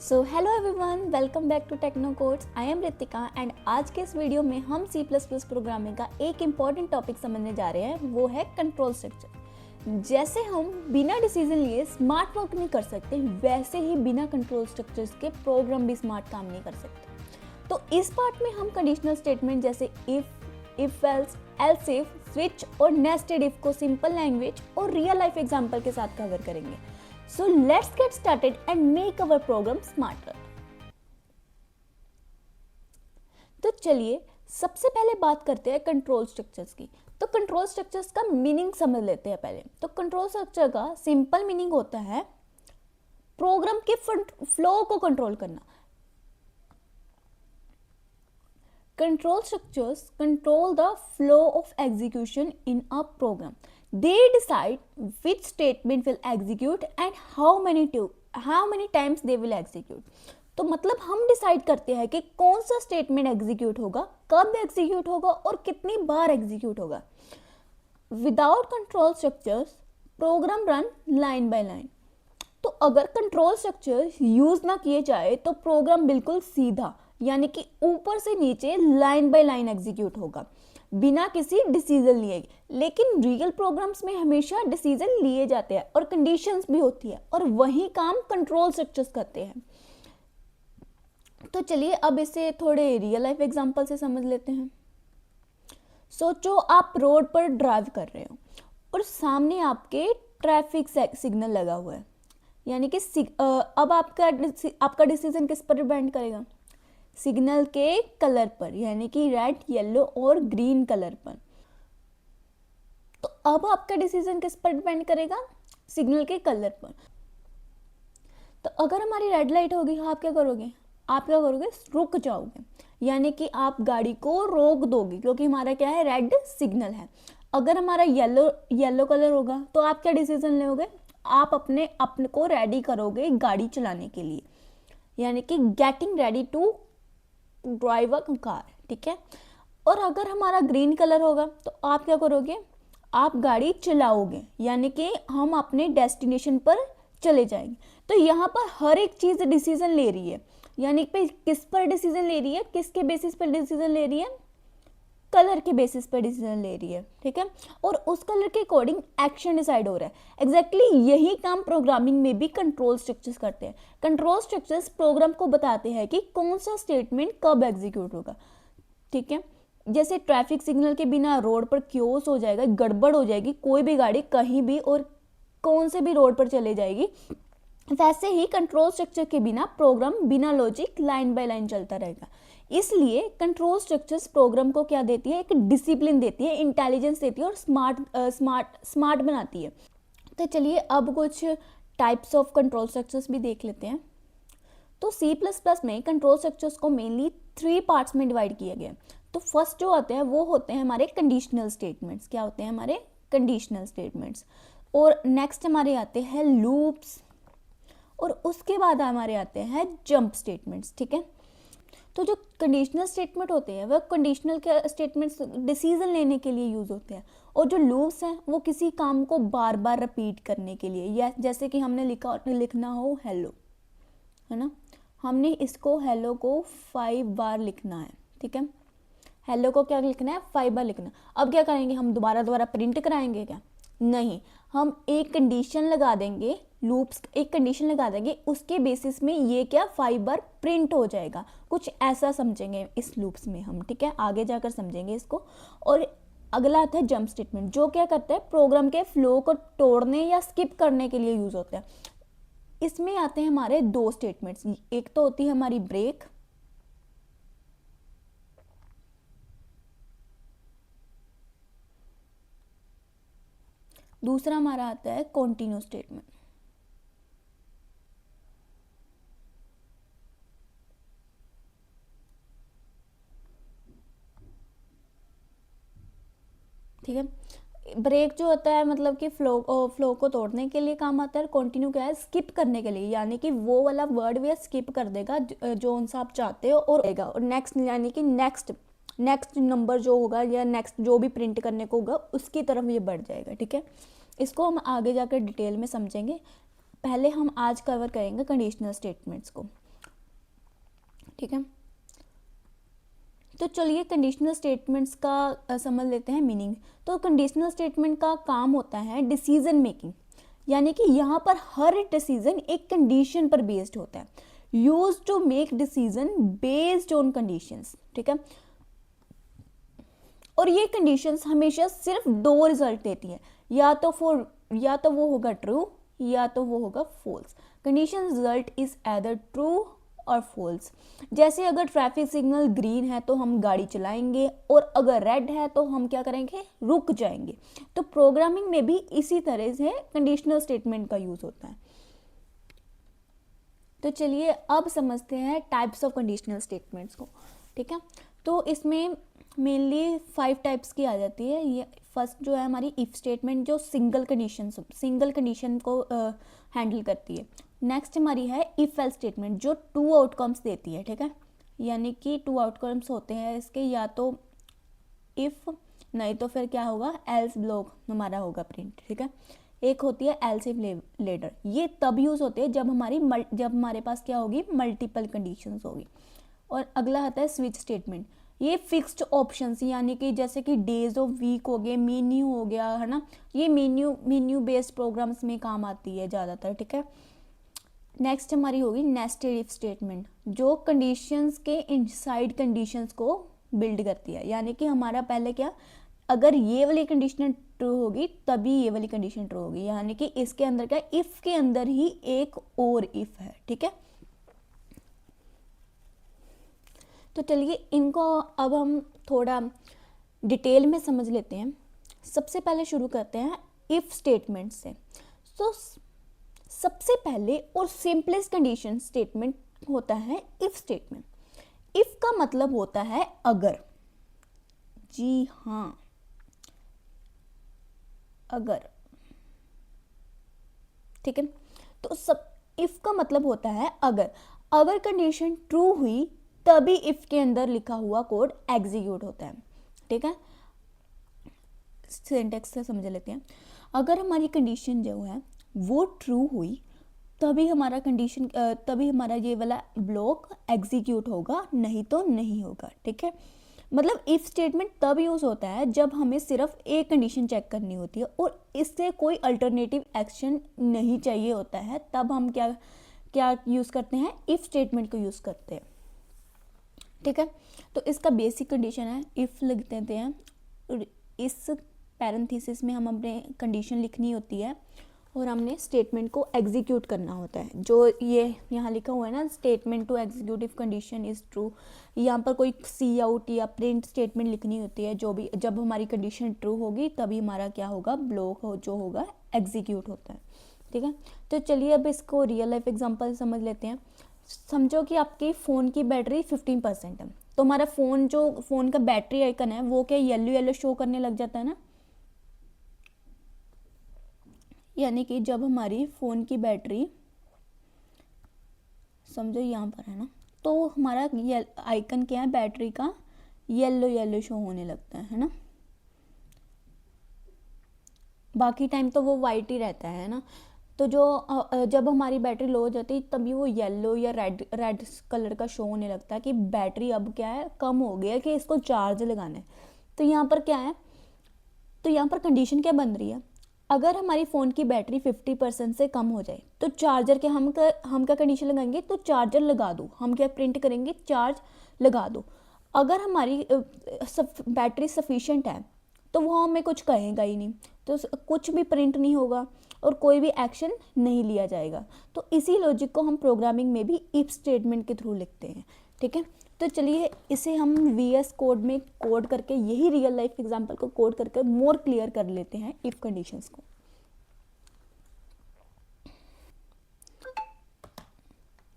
So hello everyone, welcome back to techno codes. I am Ritika and आज के इस video में हम C++ प्रोग्रामिंग का एक इम्पॉर्टेंट टॉपिक समझने जा रहे हैं, वो है कंट्रोल स्ट्रक्चर। जैसे हम बिना डिसीजन लिए स्मार्ट वर्क नहीं कर सकते, वैसे ही बिना कंट्रोल स्ट्रक्चर्स के प्रोग्राम भी स्मार्ट काम नहीं कर सकते। तो इस पार्ट में हम कंडीशनल स्टेटमेंट जैसे if else, else if, switch और नेस्टेड इफ को सिंपल लैंग्वेज और रियल लाइफ एग्जांपल के साथ कवर करेंगे। So let's get started and make our program smarter. तो चलिए सबसे पहले बात करते हैं कंट्रोल स्ट्रक्चर्स की। तो कंट्रोल स्ट्रक्चर्स का मीनिंग समझ लेते हैं पहले। तो कंट्रोल स्ट्रक्चर का सिंपल मीनिंग होता है प्रोग्राम के फ्लो को कंट्रोल करना। Control structures control the flow of execution in a program. They decide which statement will execute and how many times they will execute. तो मतलब हम डिसाइड करते हैं कि कौन सा स्टेटमेंट एग्जीक्यूट होगा, कब एग्जीक्यूट होगा और कितनी बार एग्जीक्यूट होगा। Without control structures program run line by line. तो अगर कंट्रोल स्ट्रक्चर यूज ना किए जाए तो प्रोग्राम बिल्कुल सीधा यानी कि ऊपर से नीचे लाइन बाय लाइन एग्जीक्यूट होगा बिना किसी डिसीजन लिए। लेकिन रियल प्रोग्राम्स में हमेशा डिसीजन लिए जाते हैं और कंडीशंस भी होती है और वही काम कंट्रोल स्ट्रक्चर्स करते हैं। तो चलिए अब इसे थोड़े रियल लाइफ एग्जांपल से समझ लेते हैं। सोचो आप रोड पर ड्राइव कर रहे हो और सामने आपके ट्रैफिक सिग्नल लगा हुआ है, यानी कि अब आपका डिसीजन किस पर डिपेंड करेगा? सिग्नल के कलर पर, यानी कि रेड, येलो और ग्रीन कलर पर। तो अब आपका डिसीजन किस पर डिपेंड करेगा? सिग्नल के कलर पर। तो अगर हमारी रेड लाइट होगी, आप क्या करोगे? रुक जाओगे, यानी कि आप गाड़ी को रोक दोगे क्योंकि हमारा क्या है, रेड सिग्नल है। अगर हमारा येलो कलर होगा तो आप क्या डिसीजन लोगे? आप अपने को रेडी करोगे गाड़ी चलाने के लिए, यानी कि getting ready to drive a car, ठीक है। और अगर हमारा ग्रीन कलर होगा तो आप क्या करोगे? आप गाड़ी चलाओगे, यानी कि हम अपने डेस्टिनेशन पर चले जाएंगे। तो यहाँ पर हर एक चीज डिसीजन ले रही है, यानी कि किस पर डिसीजन ले रही है, किसके बेसिस पर डिसीजन ले रही है? कलर के बेसिस पर डिसीजन ले रही है, ठीक है। और उस कलर के अकॉर्डिंग एक्शन डिसाइड हो रहा है। एग्जैक्टली यही काम प्रोग्रामिंग में भी कंट्रोल स्ट्रक्चर्स करते हैं। कंट्रोल स्ट्रक्चर्स प्रोग्राम को बताते हैं कि कौन सा स्टेटमेंट कब एग्जीक्यूट होगा, ठीक है। जैसे ट्रैफिक सिग्नल के बिना रोड पर क्योस हो जाएगा, गड़बड़ हो जाएगी, कोई भी गाड़ी कहीं भी और कौन से भी रोड पर चले जाएगी, वैसे ही कंट्रोल स्ट्रक्चर के बिना प्रोग्राम बिना लॉजिक लाइन बाय लाइन चलता रहेगा। इसलिए कंट्रोल स्ट्रक्चर्स प्रोग्राम को क्या देती है? एक डिसिप्लिन देती है, इंटेलिजेंस देती है और स्मार्ट बनाती है। तो चलिए अब कुछ टाइप्स ऑफ कंट्रोल स्ट्रक्चर्स भी देख लेते हैं। तो C++ में कंट्रोल स्ट्रक्चर्स को मेनली 3 पार्ट्स में डिवाइड किया गया है। तो फर्स्ट जो होते हैं वो होते हैं हमारे कंडीशनल स्टेटमेंट्स। क्या होते हैं हमारे कंडीशनल स्टेटमेंट्स? और नेक्स्ट हमारे आते हैं लूप्स, और उसके बाद हमारे आते हैं जंप स्टेटमेंट्स, ठीक है। तो जो कंडीशनल स्टेटमेंट होते हैं वह कंडीशनल के स्टेटमेंट्स डिसीजन लेने के लिए यूज होते हैं, और जो लूप्स हैं वो किसी काम को बार बार रिपीट करने के लिए, या जैसे कि हमने लिखना हो हेलो, है ना, हमने इसको हेलो को 5 बार लिखना है, ठीक है। हेलो को क्या लिखना है? 5 बार लिखना। अब क्या करेंगे? हम दोबारा प्रिंट कराएंगे क्या? नहीं, हम एक कंडीशन लगा देंगे, लूप्स एक कंडीशन लगा देंगे, उसके बेसिस में ये क्या 5 बार प्रिंट हो जाएगा। कुछ ऐसा समझेंगे इस लूप्स में हम, ठीक है, आगे जाकर समझेंगे इसको। और अगला आता है जंप स्टेटमेंट, जो क्या करता है? प्रोग्राम के फ्लो को तोड़ने या स्किप करने के लिए यूज होता है। इसमें आते हैं हमारे 2 स्टेटमेंट्स। एक तो होती है हमारी ब्रेक, दूसरा हमारा आता है कंटिन्यू स्टेटमेंट। ठीक है, ब्रेक जो होता है मतलब कि फ्लो को तोड़ने के लिए काम आता है। कंटिन्यू क्या है? स्किप करने के लिए, यानी कि वो वाला वर्ड भी स्किप कर देगा जो सा आप चाहते हो और नेक्स्ट, यानी कि नेक्स्ट नंबर जो होगा या नेक्स्ट जो भी प्रिंट करने को होगा उसकी तरफ ये बढ़ जाएगा, ठीक है। इसको हम आगे जाकर डिटेल में समझेंगे। पहले हम आज कवर करेंगे कंडीशनल स्टेटमेंट्स को। ठीक है। तो चलिए कंडीशनल स्टेटमेंट्स का समझ लेते हैं मीनिंग। तो कंडीशनल स्टेटमेंट का काम होता है डिसीजन मेकिंग, यानी कि यहाँ पर हर डिसीजन एक कंडीशन पर बेस्ड होता है, use to make decision based on conditions. ठीक है, और ये कंडीशंस हमेशा सिर्फ दो रिजल्ट देती है, या तो वो होगा ट्रू या तो वो होगा false. Condition result is either true or false. जैसे अगर ट्रैफिक सिग्नल ग्रीन है तो हम गाड़ी चलाएंगे, और अगर रेड है तो हम क्या करेंगे, रुक जाएंगे। तो प्रोग्रामिंग में भी इसी तरह से कंडीशनल स्टेटमेंट का यूज होता है। तो चलिए अब समझते हैं टाइप्स ऑफ कंडीशनल स्टेटमेंट्स को। ठीक है, तो इसमें मेनली 5 टाइप्स की आ जाती है। ये फर्स्ट जो है हमारी इफ स्टेटमेंट, जो सिंगल कंडीशन को हैंडल करती है। नेक्स्ट हमारी है इफ एल्स स्टेटमेंट, जो 2 आउटकम्स देती है। ठीक है, यानी कि 2 आउटकम्स होते हैं इसके, या तो इफ, नहीं तो फिर क्या होगा, एल्स ब्लॉक हमारा होगा प्रिंट। ठीक है, एक होती है एल्स इफ लेटर, ये तब यूज होती है जब हमारे पास क्या होगी, मल्टीपल कंडीशंस होगी। और अगला आता है स्विच स्टेटमेंट, ये फिक्स्ड ऑप्शंस, यानी कि जैसे कि डेज ऑफ वीक हो गए, मेन्यू हो गया, है ना, ये मेन्यू बेस्ड प्रोग्राम्स में काम आती है ज़्यादातर। ठीक है, नेक्स्ट हमारी होगी नेस्टेड इफ स्टेटमेंट, जो कंडीशंस के इनसाइड कंडीशंस को बिल्ड करती है, यानी कि हमारा पहले क्या, अगर ये वाली कंडीशन ट्रू होगी तभी ये वाली कंडीशन ट्रू होगी, यानी कि इसके अंदर क्या, इफ के अंदर ही एक और इफ है। ठीक है, तो चलिए इनको अब हम थोड़ा डिटेल में समझ लेते हैं। सबसे पहले शुरू करते हैं इफ स्टेटमेंट से। तो सबसे पहले और सिंपलेस्ट कंडीशन स्टेटमेंट होता है इफ स्टेटमेंट। इफ का मतलब होता है अगर, जी हाँ, अगर। ठीक है, तो सब इफ का मतलब होता है अगर कंडीशन ट्रू हुई तभी इफ के अंदर लिखा हुआ कोड एग्जीक्यूट होता है। ठीक है, सिंटैक्स से समझ लेते हैं। अगर हमारी कंडीशन जो है वो ट्रू हुई तभी हमारा ये वाला ब्लॉक एग्जीक्यूट होगा, नहीं तो नहीं होगा। ठीक है, मतलब इफ स्टेटमेंट तब यूज होता है जब हमें सिर्फ एक कंडीशन चेक करनी होती है और इससे कोई अल्टरनेटिव एक्शन नहीं चाहिए होता है, तब हम क्या यूज करते हैं, इफ स्टेटमेंट को यूज करते हैं। ठीक है, तो इसका बेसिक कंडीशन है इफ लिख देते हैं, और इस पैरेंथेसिस में हम अपने कंडीशन लिखनी होती है और हमने स्टेटमेंट को एग्जीक्यूट करना होता है। जो ये यहाँ लिखा हुआ है ना, statement to execute if condition is true, यहाँ पर कोई सी आउट या प्रिंट स्टेटमेंट लिखनी होती है, जो भी जब हमारी कंडीशन ट्रू होगी तभी हमारा क्या होगा, ब्लॉक जो होगा एग्जीक्यूट होता है। ठीक है, तो चलिए अब इसको रियल लाइफ एग्जांपल समझ लेते हैं। समझो कि आपके फ़ोन की बैटरी 15% है, तो हमारा फ़ोन का बैटरी आइकन है वो क्या येलो येलो शो करने लग जाता है ना, यानी कि जब हमारी फ़ोन की बैटरी, समझो यहाँ पर है ना, तो हमारा आइकन क्या है बैटरी का, येलो येलो शो होने लगता है ना। बाकी टाइम तो वो वाइट ही रहता है ना। तो जब हमारी बैटरी लो हो जाती है तभी वो येलो या रेड कलर का शो होने लगता है कि बैटरी अब क्या है, कम हो गया, कि इसको चार्ज लगाना है। तो यहाँ पर क्या है, तो यहाँ पर कंडीशन क्या बन रही है, अगर हमारी फ़ोन की बैटरी 50% से कम हो जाए तो चार्जर के हम क्या कंडीशन लगाएंगे, तो चार्जर लगा दो। हम क्या प्रिंट करेंगे, चार्ज लगा दो। अगर हमारी बैटरी सफिशेंट है तो वो हमें कुछ कहेगा ही नहीं, तो कुछ भी प्रिंट नहीं होगा और कोई भी एक्शन नहीं लिया जाएगा। तो इसी लॉजिक को हम प्रोग्रामिंग में भी इफ स्टेटमेंट के थ्रू लिखते हैं। ठीक है, तो चलिए इसे हम VS कोड में कोड करके, यही रियल लाइफ एग्जांपल को कोड करके मोर क्लियर कर लेते हैं इफ कंडीशंस को।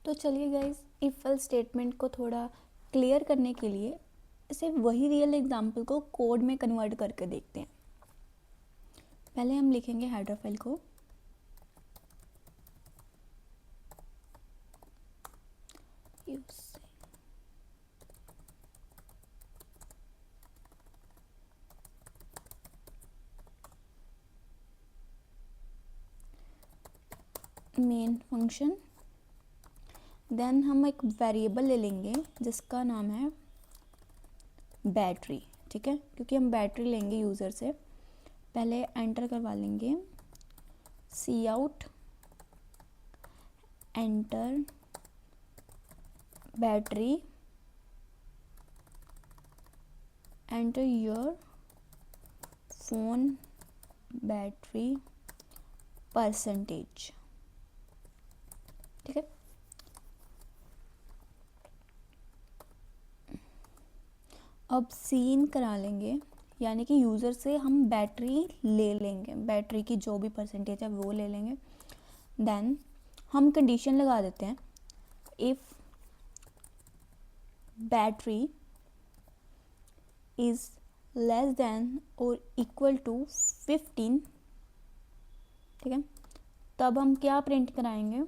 तो चलिए गाइज, इफ एल्स स्टेटमेंट को थोड़ा क्लियर करने के लिए इसे वही रियल एग्जांपल को कोड में कन्वर्ट करके देखते हैं। पहले हम लिखेंगे हेडर फाइल को, मेन फंक्शन, देन हम एक वेरिएबल ले लेंगे जिसका नाम है बैटरी, ठीक है, क्योंकि हम बैटरी लेंगे यूज़र से। पहले एंटर करवा लेंगे cout enter battery, enter your phone battery percentage, ठीक है। अब सीन करा लेंगे, यानी कि यूज़र से हम बैटरी ले लेंगे, बैटरी की जो भी परसेंटेज है वो ले लेंगे। देन हम कंडीशन लगा देते हैं, if battery is less than और इक्वल टू 15, ठीक है, तब हम क्या प्रिंट कराएंगे,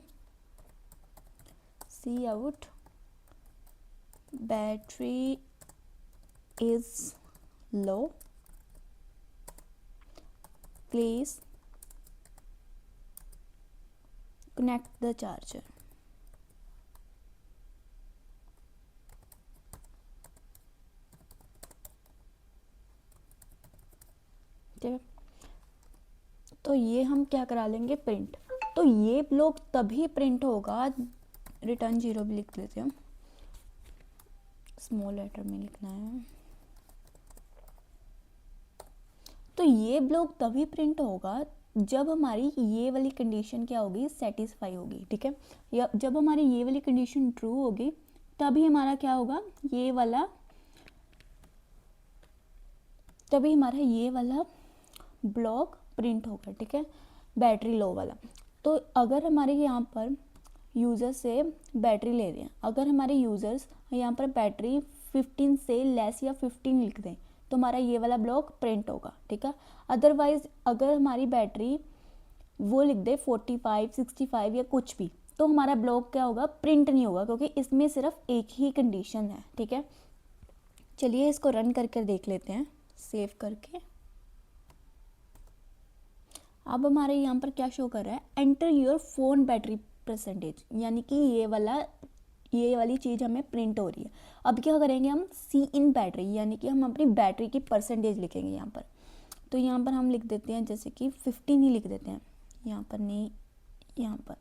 cout battery is low, please connect the charger, ठीक है। तो ये हम क्या करा लेंगे, प्रिंट। तो ये ब्लॉक तभी प्रिंट होगा, रिटर्न 0 भी लिख देते हैं, स्मॉल लेटर में लिखना है। तो ये ब्लॉक तभी प्रिंट होगा जब हमारी ये वाली कंडीशन क्या होगी, सेटिस्फाई होगी, ठीक है। या जब हमारी ये वाली कंडीशन ट्रू होगी तभी हमारा क्या होगा, तभी हमारा ये वाला ब्लॉक प्रिंट होगा, ठीक है, बैटरी लो वाला। तो अगर हमारे यहाँ पर यूज़र से बैटरी ले रहे हैं, अगर हमारे यूज़र्स यहाँ पर बैटरी 15 से लेस या 15 लिख दें तो हमारा ये वाला ब्लॉक प्रिंट होगा, ठीक है। अदरवाइज अगर हमारी बैटरी वो लिख दे 45, 65 या कुछ भी, तो हमारा ब्लॉक क्या होगा, प्रिंट नहीं होगा, क्योंकि इसमें सिर्फ एक ही कंडीशन है, ठीक है। चलिए इसको रन करके देख लेते हैं, सेव करके। अब हमारे यहाँ पर क्या शो कर रहा है, enter your phone battery percentage, यानी कि ये वाली चीज़ हमें प्रिंट हो रही है। अब क्या करेंगे हम, सी इन बैटरी, यानी कि हम अपनी बैटरी की परसेंटेज लिखेंगे यहाँ पर। तो यहाँ पर हम लिख देते हैं जैसे कि 15 ही लिख देते हैं, यहाँ पर नहीं, यहाँ पर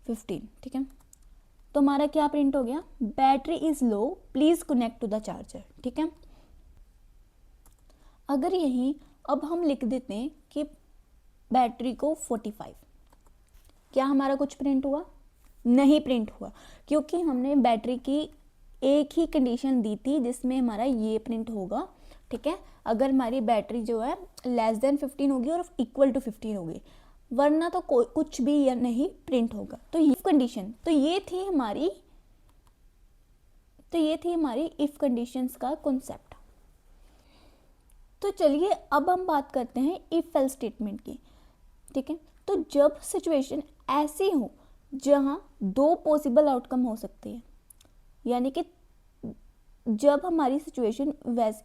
15, ठीक है। तो हमारा क्या प्रिंट हो गया, battery is low, please connect to the charger, ठीक है। अगर यहीं अब हम लिख देते हैं कि बैटरी को 45, क्या हमारा कुछ प्रिंट हुआ, नहीं प्रिंट हुआ, क्योंकि हमने बैटरी की एक ही कंडीशन दी थी जिसमें हमारा ये प्रिंट होगा, ठीक है। अगर हमारी बैटरी जो है लेस देन 15 होगी और इक्वल टू 15 होगी, वरना तो कुछ भी या नहीं प्रिंट होगा। तो ये कंडीशन, तो ये थी हमारी इफ कंडीशंस का कॉन्सेप्ट। तो चलिए अब हम बात करते हैं इफ एल्स स्टेटमेंट की, ठीक है। तो जब सिचुएशन ऐसी हो जहां दो पॉसिबल आउटकम हो सकते हैं, यानी कि जब हमारी सिचुएशन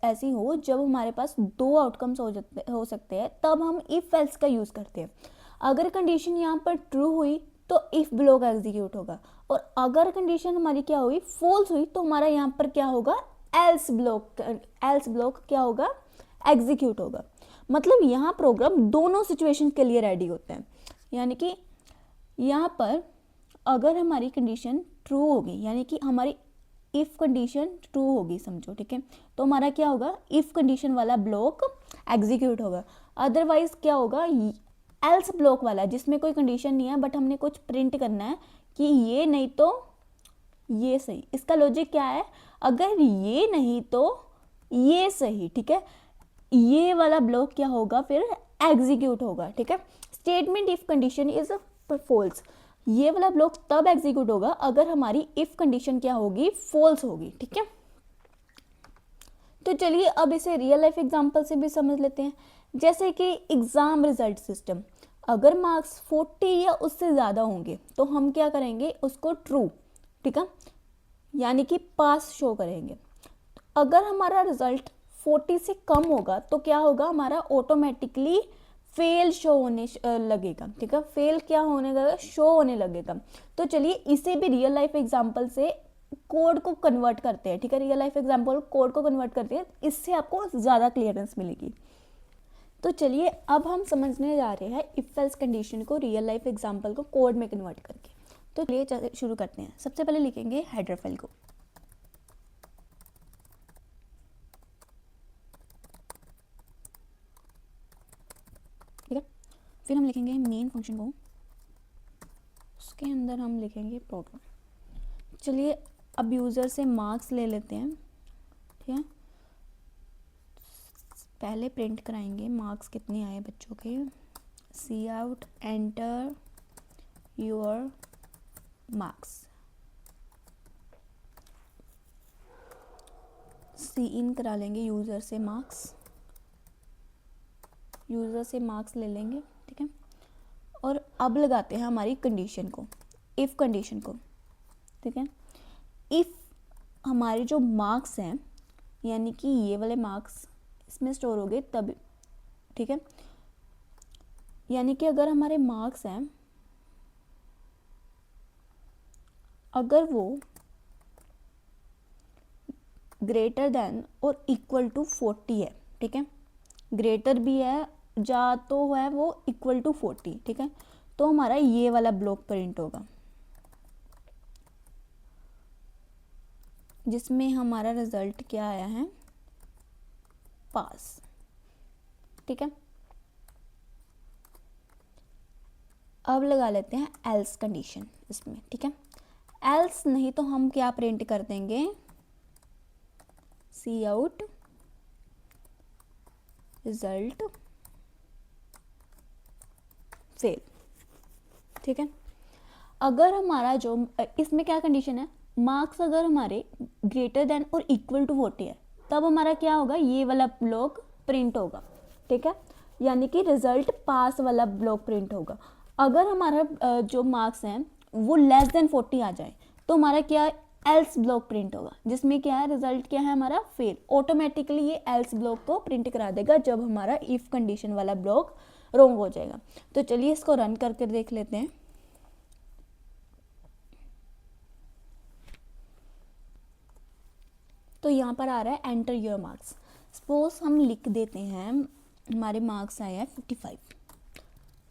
ऐसी हो जब हमारे पास दो आउटकम्स हो सकते हैं, तब हम इफ एल्स का यूज़ करते हैं। अगर कंडीशन यहाँ पर ट्रू हुई तो इफ ब्लॉक एग्जीक्यूट होगा, और अगर कंडीशन हमारी क्या हुई, फॉल्स हुई, तो हमारा यहाँ पर क्या होगा, एल्स ब्लॉक क्या होगा, एग्जीक्यूट होगा। मतलब यहाँ प्रोग्राम दोनों सिचुएशन के लिए रेडी होते हैं। यानी कि यहाँ पर अगर हमारी कंडीशन ट्रू होगी, यानी कि हमारी इफ़ कंडीशन ट्रू होगी समझो, ठीक है, तो हमारा क्या होगा, इफ़ कंडीशन वाला ब्लॉक एग्जीक्यूट होगा। अदरवाइज क्या होगा, एल्स ब्लॉक वाला जिसमें कोई कंडीशन नहीं है बट हमने कुछ प्रिंट करना है कि ये नहीं तो ये सही। इसका लॉजिक क्या है, अगर ये नहीं तो ये सही, ठीक है, ये वाला ब्लॉक क्या होगा, फिर एग्जीक्यूट होगा, ठीक है। Statement if condition is false, ये वाला ब्लॉक तब एग्जीक्यूट होगा अगर हमारी इफ कंडीशन क्या होगी, फॉल्स होगी, ठीक है। तो चलिए अब इसे रियल लाइफ एग्जांपल से भी समझ लेते हैं। जैसे कि एग्जाम रिजल्ट सिस्टम, अगर मार्क्स 40 या उससे ज़्यादा होंगे तो हम क्या करेंगे, उसको ट्रू, ठीक है, यानी कि पास शो करेंगे। अगर हमारा रिजल्ट 40 से कम होगा तो क्या होगा, हमारा ऑटोमेटिकली फेल शो होने लगेगा, ठीक है, फेल क्या होने लगेगा, शो होने लगेगा। तो चलिए इसे भी रियल लाइफ एग्जांपल से कोड को कन्वर्ट करते हैं, ठीक है, रियल लाइफ एग्जांपल कोड को कन्वर्ट करते हैं, इससे आपको ज़्यादा क्लियरेंस मिलेगी। तो चलिए अब हम समझने जा रहे हैं इफ एल्स कंडीशन को रियल लाइफ एग्जांपल को कोड में कन्वर्ट करके। तो चलिए शुरू करते हैं। सबसे पहले लिखेंगे हेडर फाइल को, ठीक है, फिर हम लिखेंगे मेन फंक्शन को, उसके अंदर हम लिखेंगे प्रोग्राम। चलिए अब यूज़र से मार्क्स ले लेते हैं, ठीक है, पहले प्रिंट कराएंगे मार्क्स कितने आए बच्चों के। सी आउट एंटर योर मार्क्स, सी इन करा लेंगे यूज़र से मार्क्स, यूज़र से मार्क्स ले लेंगे, ठीक है। और अब लगाते हैं हमारी कंडीशन को, इफ़ कंडीशन को, ठीक है। इफ़ हमारे जो मार्क्स हैं यानी कि ये वाले मार्क्स इसमें स्टोर हो गए तब, ठीक है, यानी कि अगर हमारे मार्क्स हैं, अगर वो ग्रेटर देन और इक्वल टू 40 है, ठीक है, ग्रेटर भी है जा तो है वो इक्वल टू 40, ठीक है, तो हमारा ये वाला ब्लॉक प्रिंट होगा जिसमें हमारा रिजल्ट क्या आया है, पास, ठीक है। अब लगा लेते हैं एल्स कंडीशन इसमें, ठीक है। एल्स नहीं तो हम क्या प्रिंट कर देंगे, सी आउट रिजल्ट फेल, ठीक है। अगर हमारा जो इसमें क्या कंडीशन है, मार्क्स अगर हमारे ग्रेटर देन और इक्वल टू 40 है तब हमारा क्या होगा, ये वाला ब्लॉक प्रिंट होगा, ठीक है, यानी कि रिजल्ट पास वाला ब्लॉक प्रिंट होगा। अगर हमारा जो मार्क्स हैं वो लेस देन 40 आ जाए तो हमारा क्या एल्स ब्लॉक प्रिंट होगा, जिसमें क्या है रिजल्ट क्या है हमारा फेल। ऑटोमेटिकली ये एल्स ब्लॉक को प्रिंट करा देगा जब हमारा इफ कंडीशन वाला ब्लॉक रॉन्ग हो जाएगा। तो चलिए इसको रन करके देख लेते हैं। तो यहाँ पर आ रहा है एंटर योर मार्क्स। सपोज हम लिख देते हैं हमारे मार्क्स आए हैं 55,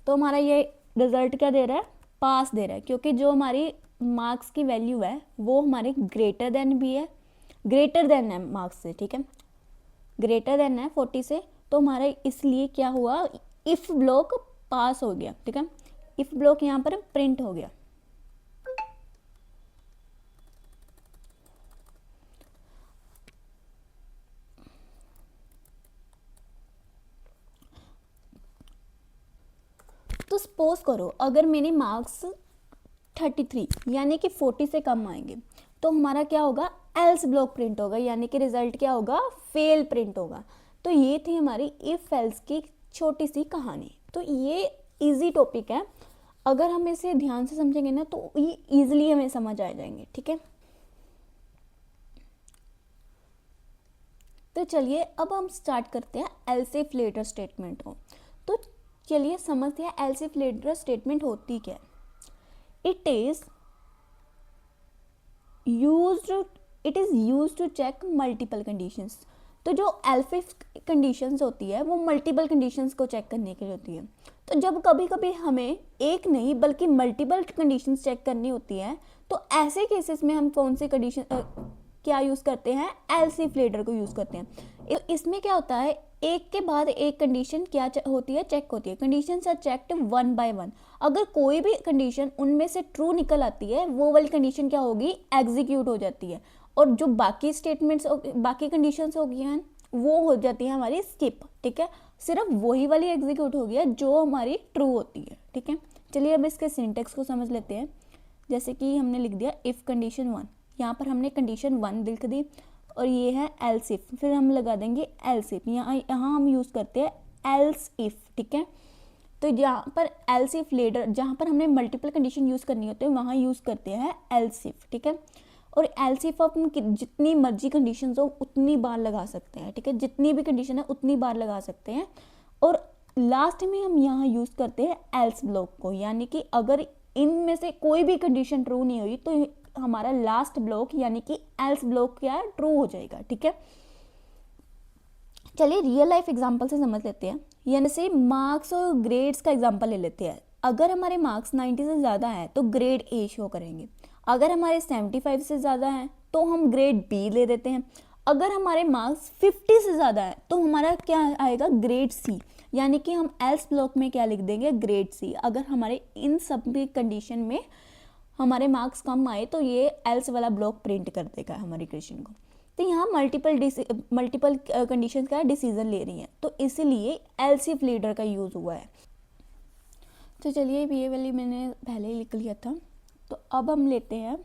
तो हमारा ये रिजल्ट क्या दे रहा है, पास दे रहा है, क्योंकि जो हमारी मार्क्स की वैल्यू है वो हमारे ग्रेटर देन भी है, ग्रेटर देन है मार्क्स से, ठीक है, ग्रेटर देन है 40 से, तो हमारा इसलिए क्या हुआ, इफ ब्लॉक पास हो गया, ठीक है, इफ ब्लॉक यहाँ पर प्रिंट हो गया। तो सपोज करो अगर मेरे मार्क्स 33 यानी कि 40 से कम आएंगे तो हमारा क्या होगा, एल्स ब्लॉक प्रिंट होगा, यानी कि रिजल्ट क्या होगा, फेल प्रिंट होगा। तो ये थी हमारी इफ एल्स की छोटी सी कहानी। तो ये इजी टॉपिक है, अगर हम इसे ध्यान से समझेंगे ना तो ये इजीली हमें समझ आ जाएंगे, ठीक है। तो चलिए अब हम स्टार्ट करते हैं एल्स इफ लेटर स्टेटमेंट को। तो चलिए समझते हैं एल्स इफ लेटर स्टेटमेंट होती क्या है। It is used to check multiple conditions. तो जो एल्स इफ कंडीशंस होती है वो मल्टीपल कंडीशंस को चेक करने के लिए होती है। तो जब कभी कभी हमें एक नहीं बल्कि मल्टीपल कंडीशंस चेक करनी होती है तो ऐसे केसेस में हम कौन सी कंडीशन क्या यूज़ करते हैं, एल्स इफ लेटर को यूज़ करते हैं। इसमें क्या होता है, एक के बाद एक कंडीशन क्या होती है, चेक होती है। Conditions are checked one by one. अगर कोई भी कंडीशन उनमें से ट्रू निकल आती है वो वाली कंडीशन क्या होगी, एग्जीक्यूट हो जाती है, और जो बाकी स्टेटमेंट्स बाकी कंडीशंस होगी हैं वो हो जाती है हमारी स्किप, ठीक है, सिर्फ वही वाली एग्जीक्यूट होगी है जो हमारी ट्रू होती है, ठीक है। चलिए अब इसके सिंटेक्स को समझ लेते हैं। जैसे कि हमने लिख दिया इफ़ कंडीशन 1, यहाँ पर हमने कंडीशन 1 लिख दी और ये है एल्स इफ, फिर हम लगा देंगे एल्स इफ। यहाँ हम यूज़ करते हैं एल्स इफ, ठीक है। तो यहाँ पर एल्स इफ लेटर, जहाँ पर हमने मल्टीपल कंडीशन यूज़ करनी होती है वहाँ यूज़ करते हैं एल्स इफ, ठीक है। और एल्स इफ आप जितनी मर्जी कंडीशन हो उतनी बार लगा सकते हैं, ठीक है, जितनी भी कंडीशन है उतनी बार लगा सकते हैं। और लास्ट में हम यहाँ यूज़ करते हैं एल्स ब्लॉक को, यानी कि अगर इनमें से कोई भी कंडीशन ट्रू नहीं हुई तो हमारा लास्ट ब्लॉक यानी कि एल्स ब्लॉक क्या है, ट्रू हो जाएगा। ठीक है, चलिए रियल लाइफ एग्जांपल से समझ लेते हैं, यानी से मार्क्स और ग्रेड्स का एग्जांपल ले लेते हैं। अगर हमारे मार्क्स 90 से ज़्यादा हैं तो ग्रेड ए शो करेंगे, अगर हमारे 75 से ज़्यादा हैं तो हम ग्रेड बी ले देते हैं, अगर हमारे मार्क्स 50 से ज़्यादा है तो हमारा क्या आएगा, ग्रेड सी, यानी कि हम एल्स ब्लॉक में क्या लिख देंगे, ग्रेड सी। अगर हमारे इन सब कंडीशन में हमारे मार्क्स कम आए तो ये एल्स वाला ब्लॉक प्रिंट कर देगा हमारी क्वेश्चन को। तो यहाँ मल्टीपल कंडीशन का डिसीजन ले रही हैं, तो इसीलिए एल्स इफ लीडर का यूज़ हुआ है। तो चलिए ये वाली मैंने पहले ही लिख लिया था। तो अब हम लेते हैं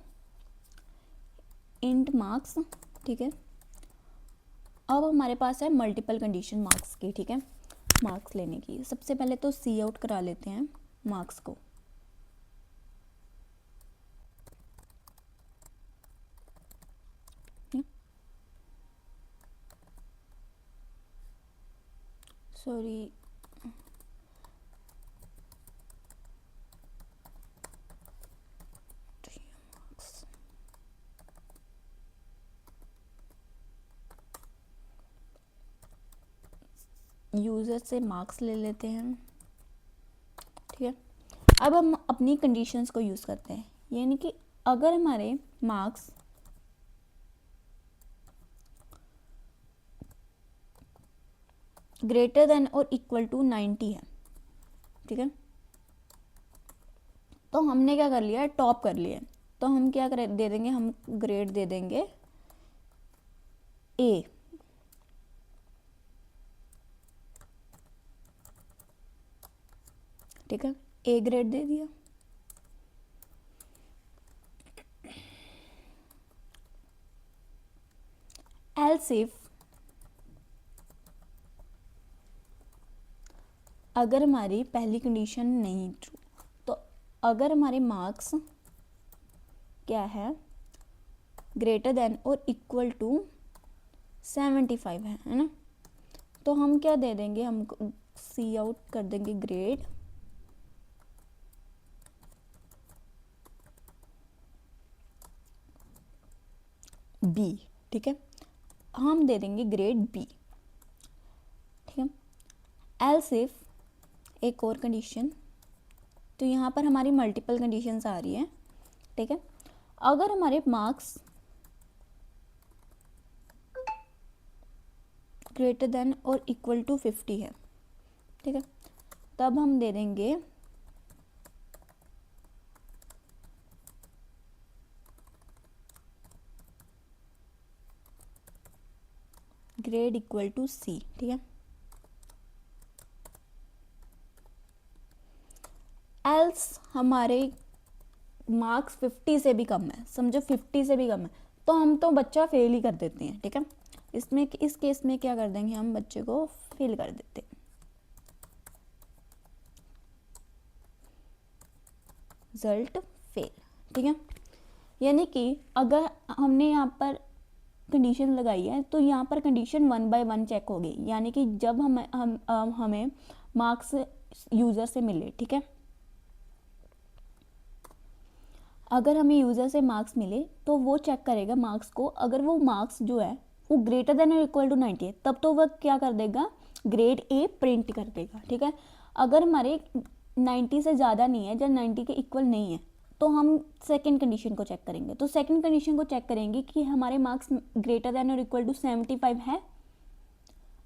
इंट मार्क्स। ठीक है, अब हमारे पास है मल्टीपल कंडीशन मार्क्स की। ठीक है, मार्क्स लेने की सबसे पहले तो सी आउट करा लेते हैं मार्क्स को। सॉरी, यूज़र से मार्क्स ले लेते हैं। ठीक है, अब हम अपनी कंडीशंस को यूज़ करते हैं, यानी कि अगर हमारे मार्क्स ग्रेटर देन और इक्वल टू 90 है, ठीक है, तो हमने क्या कर लिया है, टॉप कर लिया है, तो हम क्या दे देंगे, हम ग्रेड दे देंगे ए। ठीक है, ए ग्रेड दे दिया। एल्स इफ अगर हमारी पहली कंडीशन नहीं ट्रू, तो अगर हमारे मार्क्स क्या है, ग्रेटर देन और इक्वल टू 75 है ना, तो हम क्या दे देंगे, हम सी आउट कर देंगे ग्रेड बी। ठीक है, हम दे देंगे ग्रेड बी। ठीक है, एल्स इफ एक और कंडीशन, तो यहाँ पर हमारी मल्टीपल कंडीशंस आ रही हैं। ठीक है, अगर हमारे मार्क्स ग्रेटर देन और इक्वल टू 50 है, ठीक है, तब हम दे देंगे ग्रेड इक्वल टू सी। ठीक है, एल्स हमारे मार्क्स 50 से भी कम है, समझो 50 से भी कम है, तो हम तो बच्चा फेल ही कर देते हैं। ठीक है, इसमें इस केस में क्या कर देंगे, हम बच्चे को फेल कर देते हैं, रिजल्ट फेल। ठीक है, यानी कि अगर हमने यहाँ पर कंडीशन लगाई है तो यहाँ पर कंडीशन 1 बाय 1 चेक होगी, यानी कि जब हमें मार्क्स यूज़र से मिले। ठीक है, अगर हमें यूज़र से मार्क्स मिले तो वो चेक करेगा मार्क्स को, अगर वो मार्क्स जो है वो ग्रेटर देन और इक्वल टू 90 है, तब तो वह क्या कर देगा, ग्रेड ए प्रिंट कर देगा। ठीक है, अगर हमारे 90 से ज़्यादा नहीं है या 90 के इक्वल नहीं है, तो हम सेकंड कंडीशन को चेक करेंगे। तो सेकंड कंडीशन को चेक करेंगे कि हमारे मार्क्स ग्रेटर देन और इक्वल टू 75 है।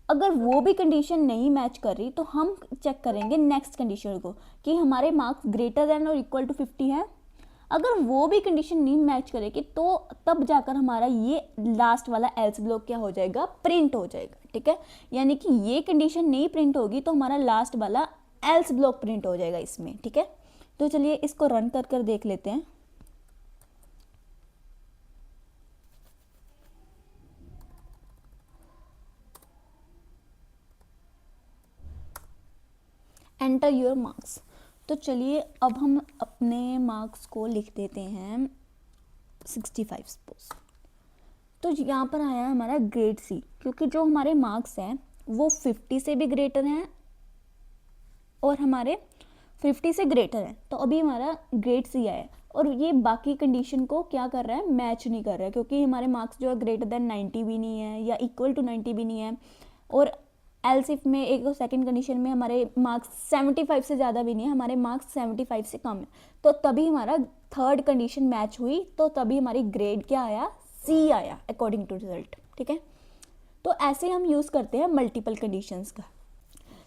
अगर वो भी कंडीशन नहीं मैच कर रही तो हम चेक करेंगे नेक्स्ट कंडीशन को कि हमारे मार्क्स ग्रेटर देन और इक्वल टू 50 है। अगर वो भी कंडीशन नहीं मैच करेगी तो तब जाकर हमारा ये लास्ट वाला एल्स ब्लॉक क्या हो जाएगा, प्रिंट हो जाएगा। ठीक है, यानी कि ये कंडीशन नहीं प्रिंट होगी तो हमारा लास्ट वाला एल्स ब्लॉक प्रिंट हो जाएगा इसमें। ठीक है, तो चलिए इसको रन कर देख लेते हैं। Enter your marks. तो चलिए अब हम अपने मार्क्स को लिख देते हैं 65 सपोज। तो यहाँ पर आया है हमारा ग्रेड सी, क्योंकि जो हमारे मार्क्स हैं वो 50 से भी ग्रेटर हैं और हमारे 50 से ग्रेटर है, तो अभी हमारा ग्रेड सी आया है और ये बाकी कंडीशन को क्या कर रहा है, मैच नहीं कर रहा है, क्योंकि हमारे मार्क्स जो है ग्रेटर देन 90 भी नहीं है या इक्वल टू 90 भी नहीं है, और एल्स इफ में एक सेकंड कंडीशन में हमारे मार्क्स 75 से ज़्यादा भी नहीं है, हमारे मार्क्स 75 से कम है, तो तभी हमारा थर्ड कंडीशन मैच हुई, तो तभी हमारी ग्रेड क्या आया, सी आया अकॉर्डिंग टू रिजल्ट। ठीक है, तो ऐसे हम यूज़ करते हैं मल्टीपल कंडीशंस का।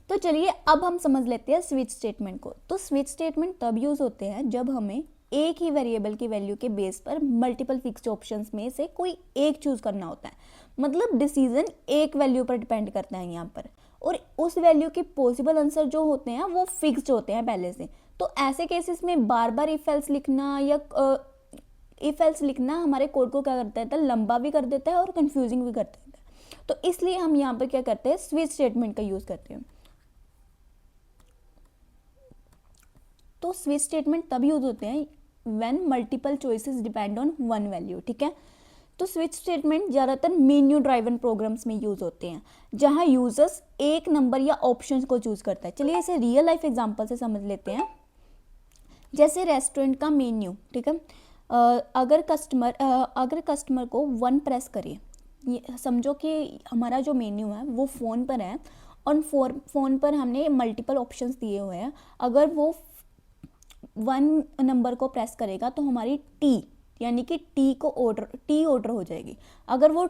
तो चलिए अब हम समझ लेते हैं स्विच स्टेटमेंट को। तो स्विच स्टेटमेंट तब यूज़ होते हैं जब हमें एक ही वेरिएबल की वैल्यू के बेस पर मल्टीपल फिक्स्ड ऑप्शंस में से कोई एक चूज़ करना होता है, मतलब डिसीजन एक वैल्यू पर डिपेंड करता है यहाँ पर, और उस वैल्यू के पॉसिबल आंसर जो होते हैं वो फिक्स्ड होते हैं पहले से। तो ऐसे केसेस में बार बार इफ एल्स लिखना या इफ एल्स लिखना हमारे कोड को क्या करता है, लंबा भी कर देता है और कंफ्यूजिंग भी कर देता है। तो इसलिए हम यहाँ पर क्या करते हैं, स्विच स्टेटमेंट का यूज़ करते हैं। तो स्विच स्टेटमेंट तब यूज होते हैं when multiple choices depend on one value. ठीक है, तो स्विच स्टेटमेंट ज़्यादातर मेन्यू ड्राइवन प्रोग्राम्स में यूज़ होते हैं जहां यूजर्स एक नंबर या ऑप्शंस को चूज़ करता है। चलिए इसे रियल लाइफ एग्जांपल से समझ लेते हैं। जैसे रेस्टोरेंट का मेन्यू, ठीक है, अगर कस्टमर को वन प्रेस करिए, ये समझो कि हमारा जो मेन्यू है वो फ़ोन पर है और फ़ोन पर हमने मल्टीपल ऑप्शंस दिए हुए हैं। अगर वो वन नंबर को प्रेस करेगा तो हमारी टी यानी कि टी ऑर्डर हो जाएगी। अगर वो